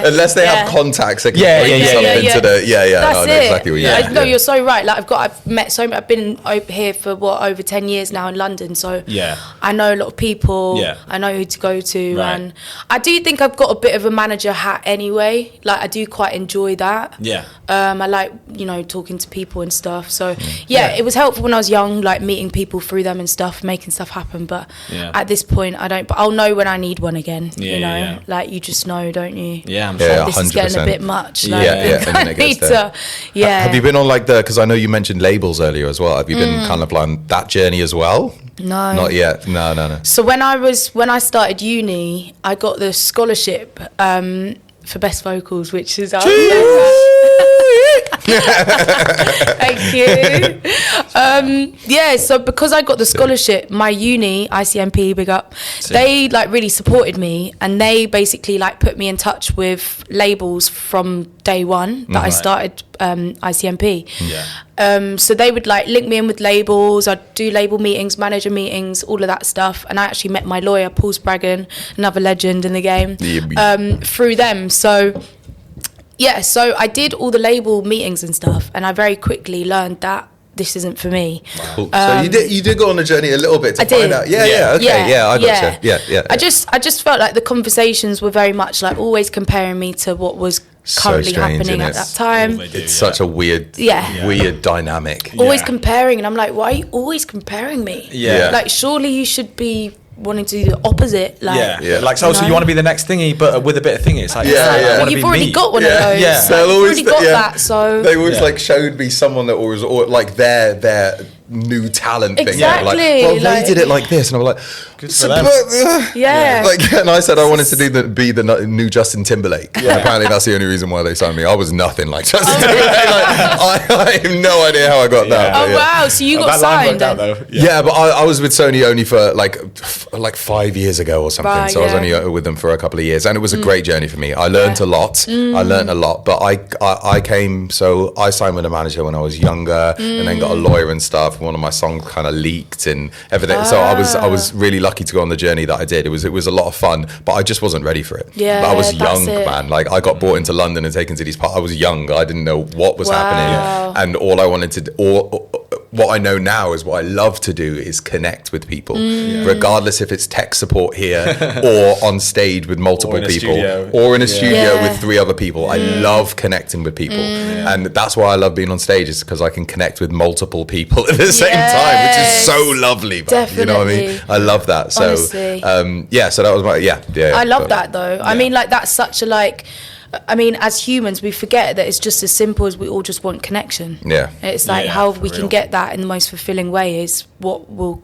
Unless they have contacts that can bring something to the That's no, exactly what you mean. No, you're so right. Like I've been over here for over 10 years now in London, so I know a lot of people. Yeah. I know who to go to. Right. And I do think I've got a bit of a manager hat anyway. Like, I do quite enjoy that. Yeah. I like, talking to people and stuff. So, it was helpful when I was young, like meeting people through them and stuff, making stuff happen. But at this point, I don't. But I'll know when I need one again, Yeah. Like, you just know, don't you? Yeah, I'm Like, sure. this is getting a bit much. Like, And then it gets there. Have you been on like because I know you mentioned labels earlier as well. Have you been kind of on that journey as well? No. Not yet. No. So when I started uni, I got the scholarship for best vocals, which is thank you. So because I got the scholarship, my uni, ICMP, big up, they like really supported me, and they basically like put me in touch with labels from day one that I started ICMP. So they would like link me in with labels. I'd do label meetings, manager meetings, all of that stuff. And I actually met my lawyer, Paul Spraggan, another legend in the game, through them. So I did all the label meetings and stuff, and I very quickly learned that this isn't for me. Cool. So you did go on a journey a little bit to find out. I just felt like the conversations were very much like always comparing me to what was currently happening at that time. It's such a weird dynamic. Always comparing, and I'm like, why are you always comparing me? Like, surely you should be wanting to do the opposite. Like, like so you want to be the next thingy, but with a bit of thingy. It's like, you've already got one of those. Yeah. Like, you've already got that. So they always like showed me someone that was like their new talent thing. Exactly. They did it like this, and I'm like, good for them. And I said I wanted to be the new Justin Timberlake. And apparently that's the only reason why they signed me. I was nothing like Justin Timberlake. I have no idea how I got that. Oh wow! So you got signed? But I was with Sony only for like 5 years ago or something. So I was only with them for a couple of years, and it was a great journey for me. I learned a lot. But I came. So I signed with a manager when I was younger, and then got a lawyer and stuff. One of my songs kind of leaked and everything. So I was really lucky to go on the journey that I did. It was a lot of fun, but I just wasn't ready for it. Yeah, but I was young, man. Like, I got brought into London and taken to these parts. I was young. I didn't know what was happening, and all I wanted to what I know now is what I love to do is connect with people, regardless if it's tech support here or on stage with multiple people or in a studio with 3 other people. I love connecting with people, and that's why I love being on stage, is because I can connect with multiple people at the same time, which is so lovely, man. Definitely. You know what I mean? I love that. So so that was my I love that though. I mean, like, that's such a like. I mean, as humans, we forget that it's just as simple as we all just want connection. Yeah. It's like how we can get that in the most fulfilling way is what will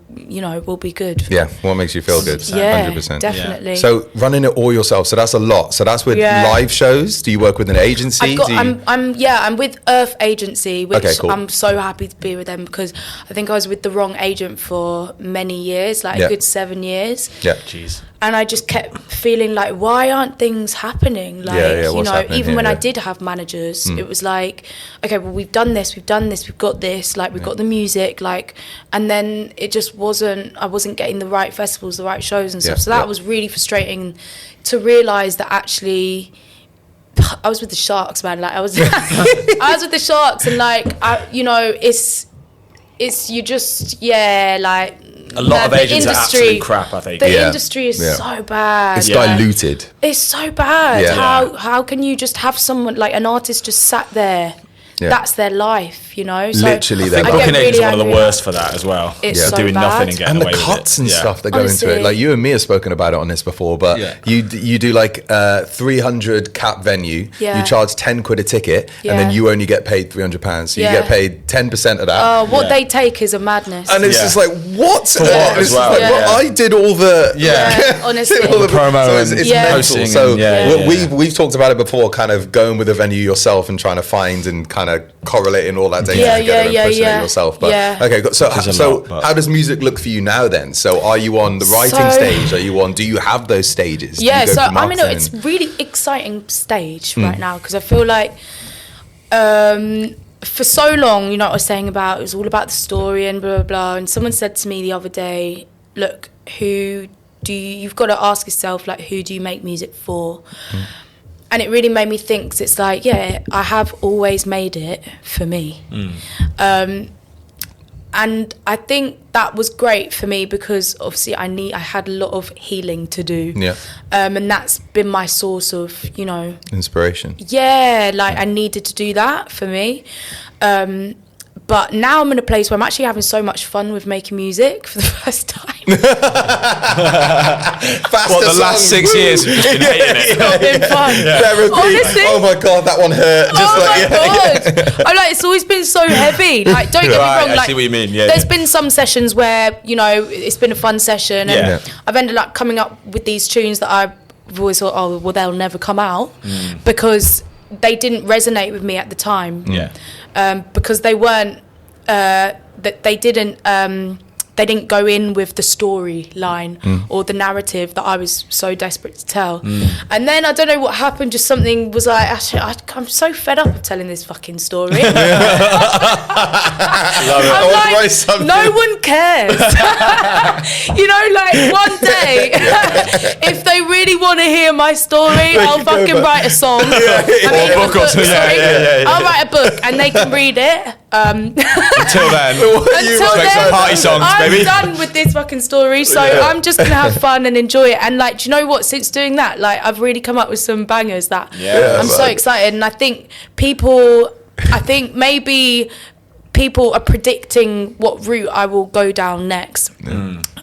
be good. Yeah, what makes you feel good. Yeah, 100%. definitely. Yeah. So running it all yourself, so that's a lot. So that's with live shows. Do you work with an agency? I'm with Earth Agency, which cool. I'm so happy to be with them, because I think I was with the wrong agent for many years, like a good 7 years. Yeah. Jeez. And I just kept feeling like, why aren't things happening? Like, even when I did have managers, it was like, okay, well, we've done this, we've got this, like, we've got the music, like, and then it just I wasn't getting the right festivals, the right shows and stuff. So that was really frustrating to realise that actually I was with the Sharks, man. Like, I was with the Sharks, and like, it's you just, like, a lot of agents are absolute crap, I think. The industry is so bad. It's diluted. It's so bad. Yeah. How can you just have someone, like, an artist just sat there? Yeah. That's their life, So literally, I think booking agents are one of the worst for that as well. It's so doing bad. nothing and getting away with it. And the cuts and stuff that go into it. Like, you and me have spoken about it on this before, but you do like 300 cap venue. Yeah. You charge 10 quid a ticket, and then you only get paid £300. So you get paid 10% of that. What they take is a madness. And it's just like, what? For what as well? I did all the honestly, all the promo, so it's mental. So we've talked about it before, kind of going with a venue yourself and trying to find and kind of correlating all that data together and pushing it yourself. But okay, so how does music look for you now then? So are you on the writing stage? Do you have those stages? So I mean, it's really exciting stage right now, because I feel like for so long, I was saying about, it was all about the story and blah blah blah, and someone said to me the other day, look, you've got to ask yourself, like, who do you make music for? And it really made me think, 'cause it's like, I have always made it for me. and I think that was great for me because obviously I had a lot of healing to do. Yeah. And that's been my source of, inspiration. Yeah, like I needed to do that for me. But now I'm in a place where I'm actually having so much fun with making music for the first time. The last 6 years have just been hating it. It's not been fun. Therapy. Honestly. Oh my God, that one hurt. God. I'm like, it's always been so heavy. Like, don't get me wrong. I Like, see what you mean. Yeah, there's been some sessions where, it's been a fun session. And I've ended up coming up with these tunes that I've always thought, oh, well, they'll never come out because they didn't resonate with me at the time. Yeah. Because they weren't, they didn't go in with the storyline or the narrative that I was so desperate to tell. And then I don't know what happened, just something was like, actually, I'm so fed up of telling this fucking story. I'm like, no one cares. Like one day, if they really want to hear my story, I'll fucking write a song. I'll write a book and they can read it. Until then, party songs, I'm baby. done with this fucking story, so I'm just gonna have fun and enjoy it. And like, do you know what? Since doing that, like, I've really come up with some bangers that I'm so excited. And I think maybe people are predicting what route I will go down next.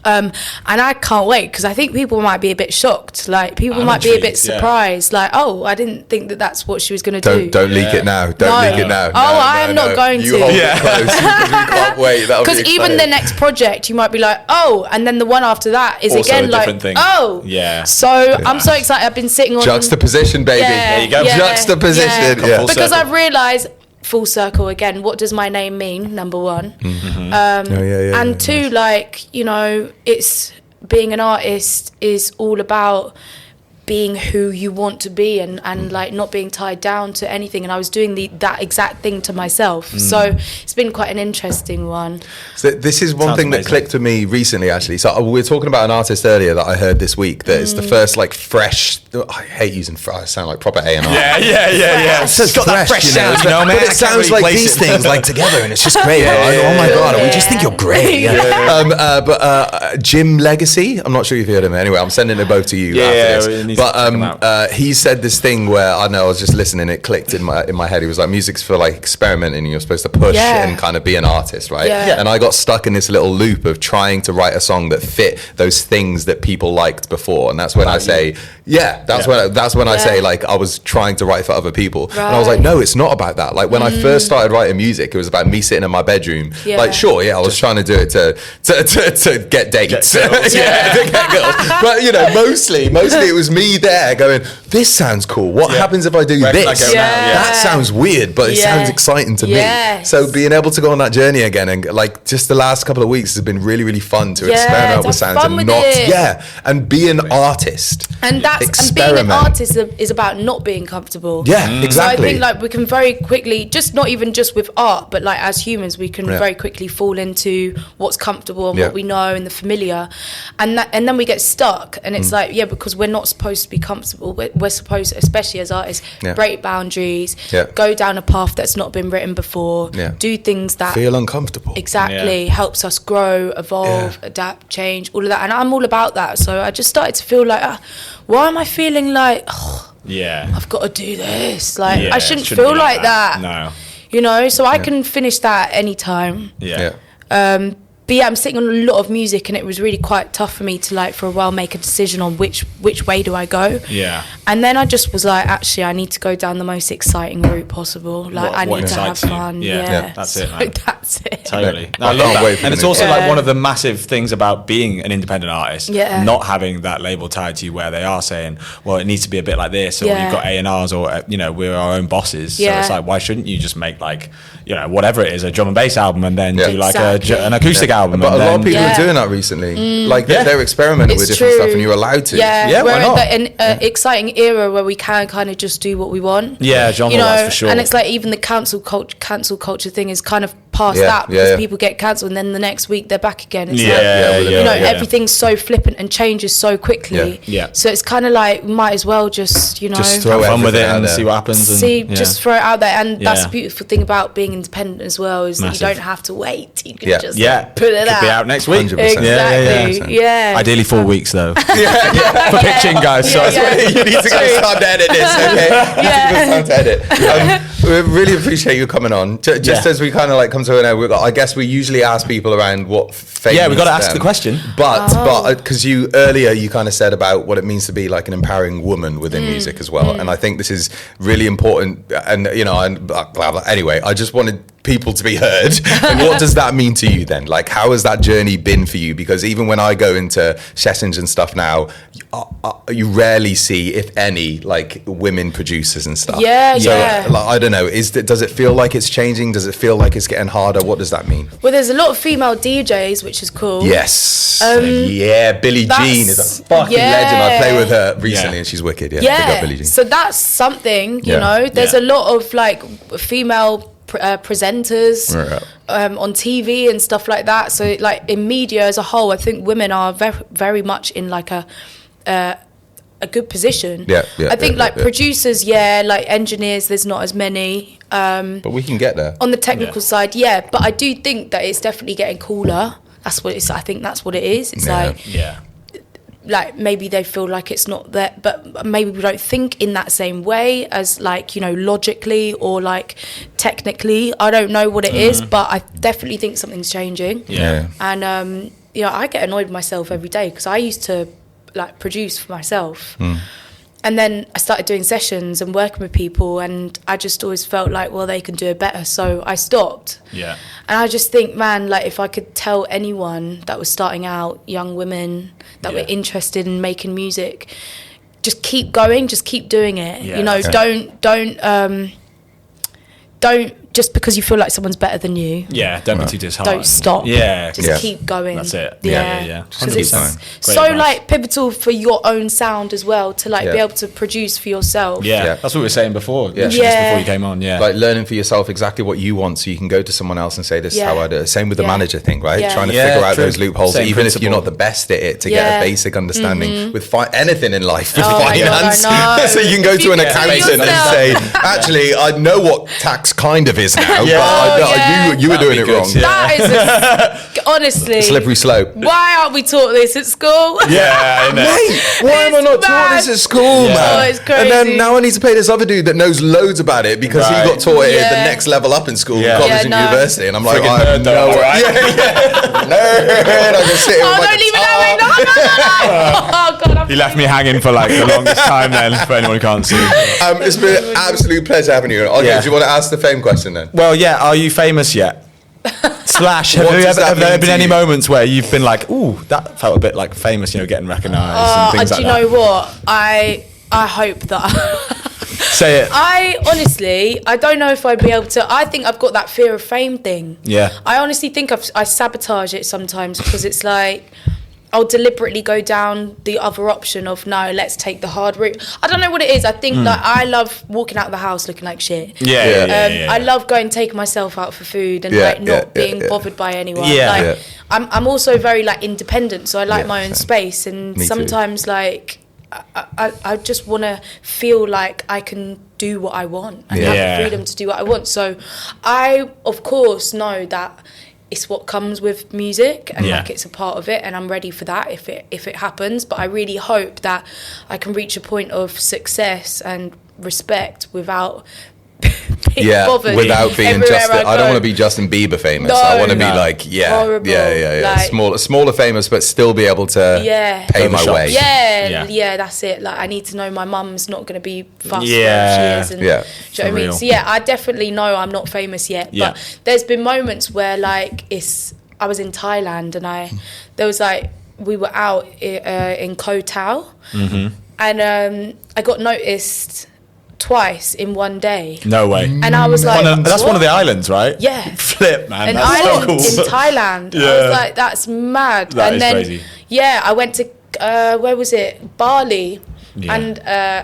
And I can't wait because I think people might be a bit shocked. Like, people might be a bit surprised. Like, oh, I didn't think that that's what she was going to do. Don't leak it now. Don't leak it now. I am not going to. You hold it close because we can't wait. Because even the next project, you might be like, oh, and then the one after that is also again like, thing. oh. Yeah. So I'm so excited. I've been sitting on juxtaposition, baby. Yeah, there you go. yeah, Juxtaposition. Yeah. Because I've realised, full circle again, what does my name mean? Number one. And two, like, it's being an artist is all about being who you want to be and like not being tied down to anything. And I was doing that exact thing to myself. So it's been quite an interesting one. So this is one thing that clicked with me recently, actually. So we were talking about an artist earlier that I heard this week that is the first like fresh, I hate using I sound like proper A&R. Yeah. It's got that fresh sound, man. But it sounds like these things like together and it's just great. Oh my God, we just think you're great. But Jim Legacy, I'm not sure if you heard him. Anyway, I'm sending it both to you after this. But he said this thing where I was just listening, it clicked in my head. He was like, music's for like experimenting, you're supposed to push and kind of be an artist, right? And I got stuck in this little loop of trying to write a song that fit those things that people liked before. And that's when I say, I say, like, I was trying to write for other people. And I was like, no, it's not about that. Like, when I first started writing music, it was about me sitting in my bedroom. Like, sure, I was trying to do it to get dates. To get girls. But, mostly it was me there going, this sounds cool. What happens if I do this? That sounds weird, but it sounds exciting to me. So being able to go on that journey again, and like just the last couple of weeks has been really, really fun to experiment with sounds and be an artist. And being an artist is about not being comfortable. Exactly. So I think like we can very quickly, not even just with art, but like as humans, we can very quickly fall into what's comfortable and what we know and the familiar, and then we get stuck. And it's like, because we're not supposed to be comfortable. We're supposed, especially as artists, break boundaries, go down a path that's not been written before, do things that feel uncomfortable. Exactly, helps us grow, evolve, adapt, change, all of that. And I'm all about that. So I just started to feel like, why am I feeling like, I've got to do this? Like, I shouldn't feel like that. No. So I can finish that anytime. But I'm sitting on a lot of music, and it was really quite tough for me to like for a while make a decision on which way do I go. And then I just was like, actually, I need to go down the most exciting route possible. Like, I need to have fun. That's it, man. That's it. Totally. No, I love that. And it's also like one of the massive things about being an independent artist, not having that label tied to you where they are saying, well, it needs to be a bit like this, or you've got A&Rs, or we're our own bosses. So it's like, why shouldn't you just make like, whatever it is, a drum and bass album, and then do like an acoustic album? But a lot of people are doing that recently. Like they're experimenting with different stuff, and you're allowed to. We're in an exciting era where we can kind of just do what we want. Genre, that's for sure. And it's like even the cancel culture thing is kind of past that because people get cancelled, and then the next week they're back again. It's everything's so flippant and changes so quickly. So it's kind of like we might as well just just throw fun with it and see what happens. Just throw it out there, and that's the beautiful thing about being independent as well, is that you don't have to wait. You can just put it out. Could be out next week. 100%. Exactly. Yeah. Ideally 4 weeks though. For pitching, guys. So you need to go start to edit this. Okay. Time to edit. We really appreciate you coming on. Just as we kind of like come to an end, I guess we usually ask people around what fame. Yeah, we got to ask the question. But because you kind of said about what it means to be like an empowering woman within music as well, and I think this is really important. And and blah, blah, blah. Anyway, I just wanted people to be heard. And what does that mean to you then? Like, how has that journey been for you? Because even when I go into sessions and stuff now, you rarely see, if any, like women producers and stuff. Like, I don't know. Does it feel like it's changing? Does it feel like it's getting harder? What does that mean? Well, there's a lot of female DJs, which is cool. Yes. Billie Jean is a fucking legend. I play with her recently and she's wicked. Big up Billie Jean. So that's something, you know. There's a lot of like female presenters on TV and stuff like that. So like in media as a whole, I think women are very, very much in like a good position. I think producers, like engineers, there's not as many. But we can get there. On the technical side, but I do think that it's definitely getting cooler. That's what it's. I think that's what it is. It's like maybe they feel like it's not there, but maybe we don't think in that same way as like, logically or like technically. I don't know what it is, but I definitely think something's changing. And I get annoyed with myself every day because I used to like produce for myself. And then I started doing sessions and working with people, and I just always felt like, well, they can do it better. So I stopped. And I just think, man, like if I could tell anyone that was starting out, young women that were interested in making music, just keep going, just keep doing it. Don't just because you feel like someone's better than you. Don't be too disheartened. Don't stop. Just keep going. That's it. Because it's so like pivotal for your own sound as well, to like be able to produce for yourself. That's what we were saying before. Just before you came on. Like learning for yourself exactly what you want, so you can go to someone else and say, this is how I do it. Same with the manager thing, right? Trying to figure out those loopholes, even if you're not the best at it, to get a basic understanding with anything in life, with finance. So you can go to an accountant and say, actually, I know what tax kind of is now, but you were doing it wrong. That is honestly slippery slope. Why aren't we taught this at school? Mate, why am I not taught this at school, man? Oh, it's crazy. And then now I need to pay this other dude that knows loads about it because he got taught it at the next level up in school, college and university, and I'm like, I have no nerd. I can sit here with don't leave it that way. No. Oh God, you left me hanging for like the longest time then, for anyone who can't see. It's been an absolute pleasure having you. Okay, do you want to ask the fame question then? Well, are you famous yet? Slash, have there been any moments where you've been like, ooh, that felt a bit like famous, getting recognised and things like that? Do you know what? I hope that... Say it. I don't know if I'd be able to. I think I've got that fear of fame thing. I honestly think I sabotage it sometimes because it's like... I'll deliberately go down the other option of no, let's take the hard route. I don't know what it is. I think like I love walking out of the house looking like shit. I love taking myself out for food and not being bothered by anyone. I'm also very like independent, so I like my own space. And sometimes like I just want to feel like I can do what I want and have the freedom to do what I want. So I of course know that it's what comes with music, and like it's a part of it, and I'm ready for that if it happens. But I really hope that I can reach a point of success and respect without being bothered. Without being I don't want to be Justin Bieber famous. I want to be like horrible. Smaller famous, but still be able to pay my way. That's it. Like I need to know my mum's not going to be fussed where she is. And, do you know what I mean? So I definitely know I'm not famous yet. But there's been moments where like I was in Thailand and there was like we were out in Koh Tao, and I got noticed twice in one day. No way. And I was like, that's one of the islands, right? Yeah. Flip, man. An that's island so cool. in Thailand. I was like, that's mad. That is crazy. I went to where was it? Bali. Yeah. and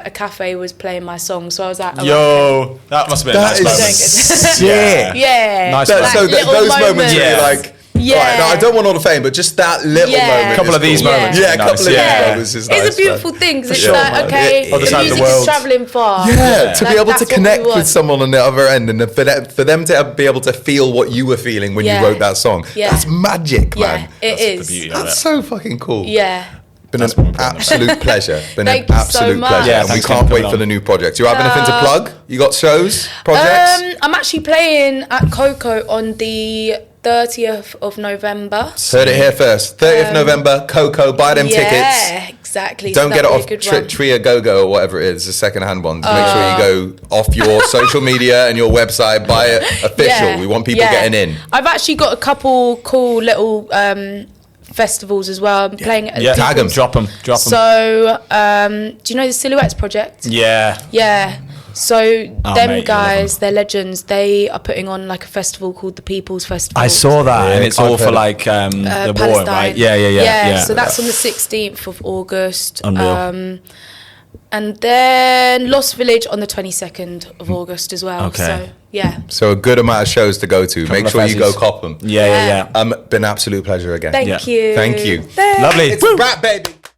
a cafe was playing my song, so I was like, oh, Yo, that must have been a That nice is moment. sick. yeah, Nice That- Like so little those moments moments. where you're Yeah. like, Yeah. right, now I don't want all the fame, but just that little Yeah. moment. A couple is of these cool. moments. Yeah, a Nice. couple of Yeah. these moments is nice. It's a beautiful man. thing because it's sure, like, man. okay, Other the side of the music's world. traveling far. Yeah, to be able to that's what we connect with want. someone on the other end, and for them to be able to feel what you were feeling when Yeah. you wrote that song. Yeah. That's magic, Yeah, man. it That's is. the beauty of it. That's so fucking cool. Yeah. Been an absolute pleasure. Been Thank an you so absolute much. pleasure. Yeah, And we thanks can't for wait coming for on. the new project. You have anything to plug? You got shows, projects? I'm actually playing at Coco on the 30th of November. Heard it here first. 30th November, Coco. Buy them tickets. Yeah, exactly. Don't So get it that'll off be a good run. Tria Go-Go or whatever it is, the second-hand ones. Make sure you go off your social media and your website, buy it official. Yeah, We want people yeah. getting in. I've actually got a couple cool little festivals as well. I'm playing at Yeah, People's- Tag 'em. Drop them. So, do you know the Silhouettes Project? Yeah. Yeah. So Oh, them mate, you'll guys, love they're legends. They are putting on like a festival called the People's Festival. I saw that, Yeah, and it's I've all for heard like the war, Palestine. right? Yeah. So that's on the 16th of August. Unreal. And then Lost Village on the 22nd of August as well. Okay. So yeah. So a good amount of shows to go to. Make of sure you go fezzies. cop them. Yeah. Yeah. Been an absolute pleasure again. Thank Yeah. you. Thank you. Thanks. Lovely. It's a wrap, baby.